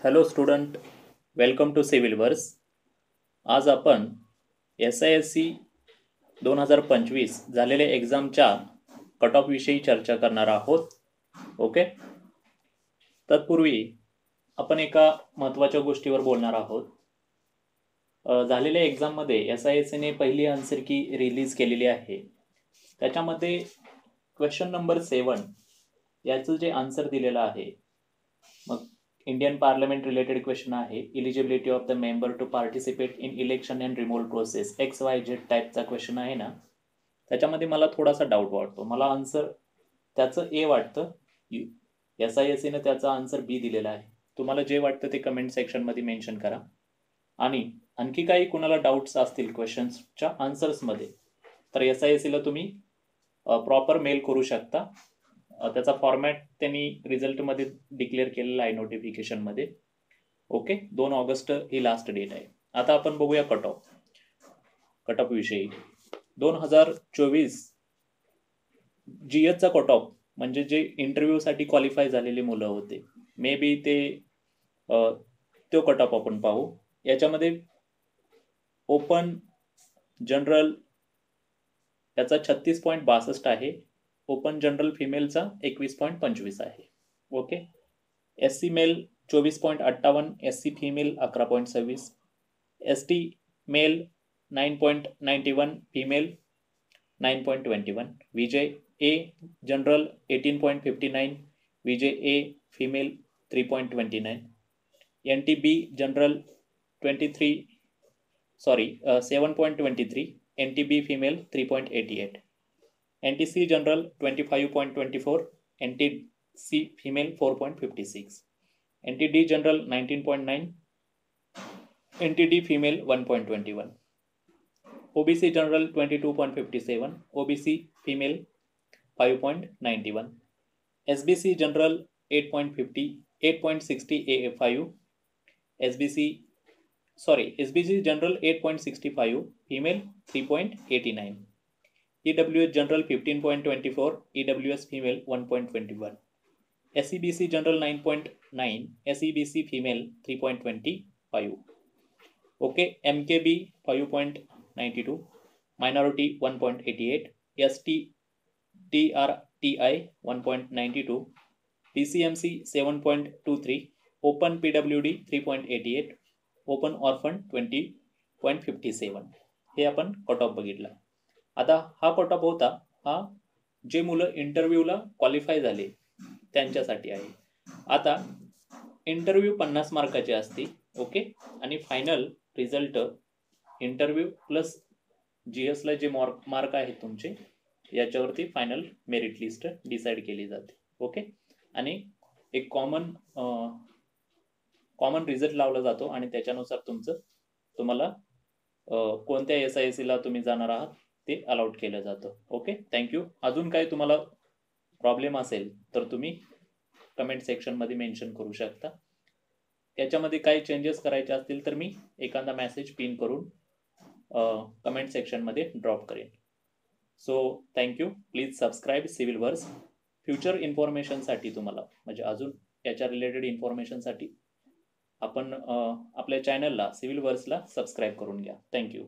Hello student, welcome to Civil Verse. आज आपण SISC 2025 झालेल्या एक्झामच्या कट ऑफ विषयी चर्चा करणार आहोत. ओके, तत्पूर्वी आपण एका महत्त्वाच्या गोष्टीवर बोलणार आहोत. झालेल्या एक्झाममध्ये SISCने पहिली आन्सर की रिलीज केलेली आहे. त्याच्यामध्ये क्वेश्चन नंबर 7 याचं जे आन्सर दिलेलं आहे, मग इंडियन पार्लमेंट रिलेटेड क्वेश्चन आहे. Eligibility of the member to participate in election and remote process XYZ टाईपचा क्वेश्चन आहे ना, त्याच्यामध्ये मला थोडासा डाऊट वाटतो. मला आन्सर त्याचं ए वाटतं. SISCने त्याचा आन्सर बी दिलेला आहे. तुम्हाला जे वाटतं ते कमेंट सेक्शनमध्ये मेन्शन करा. आणि आणखी काही कुणाला डाऊट्स असतील क्वेश्चन्सच्या आन्सर्समध्ये तर SISCला तुम्ही प्रॉपर मेल करू शकता. त्याचा फॉर्मॅट त्यांनी रिझल्टमध्ये डिक्लेअर केलेला आहे नोटिफिकेशनमध्ये. ओके, 2 ऑगस्ट ही लास्ट डेट आहे. आता आपण बघूया कट ऑफ विषयी. 2024 GSचा कट ऑफ म्हणजे जे इंटरव्ह्यूसाठी क्वालिफाय झालेले मुलं होते, मे बी तो कट ऑफ आपण पाहू. याच्यामध्ये ओपन जनरल याचा 36.62 आहे. ओपन जनरल फिमेलचा 21.25 आहे. Okay, SC male 24.58, SC female 11.26, ST male 9.91, female 9.21, VJA general 18.59, VJA female 3.29, NTB general 7.23, NTB female 3.88, NTC general 25.24, NTC female 4.56, NTD general 19.9, NTD female 1.21, OBC general 22.57, OBC female 5.91, SBC general 8.60 AA5, SBC general 8.65, female 3.89, EWS general 15.24, EWS female 1.21, SEBC general 9.9, SEBC female 3.25. Okay, MKB 5.92, minority 1.88, STTRTI 1.92, PCMC 7.23, open PWD 3.88, open orphan 20.57. हे आपण cut off बघितला. आता हा cut off होता हा जे मुलं इंटरव्ह्यूला क्वालिफाय झाले त्यांच्यासाठी आहे. आता इंटरव्ह्यू 50 मार्काचे असतील. ओके, आणि फायनल रिझल्ट इंटरव्ह्यू प्लस GSला जे मार्क आहेत तुमचे याच्यावरती फायनल मेरिट लिस्ट डिसाईड केली जाते. ओके, आणि एक कॉमन रिझल्ट लावला जातो आणि त्याच्यानुसार तुम्हाला कोणत्या SISCला तुम्ही जाणार आहात ते अलॉट केलं जातं. Okay, thank you. अजून काही तुम्हाला प्रॉब्लेम असेल तर तुम्ही कमेंट सेक्शनमध्ये मेन्शन करू शकता. त्याच्यामध्ये काही चेंजेस करायचे असतील तर मी एखादा मेसेज पिन करून कमेंट सेक्शनमध्ये ड्रॉप करेन. So thank you. Please subscribe civil वर्स. फ्युचर इन्फॉर्मेशनसाठी तुम्हाला म्हणजे अजून याच्या रिलेटेड इन्फॉर्मेशनसाठी आपण आपल्या चॅनलला सिव्हिल वर्सला सबस्क्राईब करून घ्या. थँक्यू.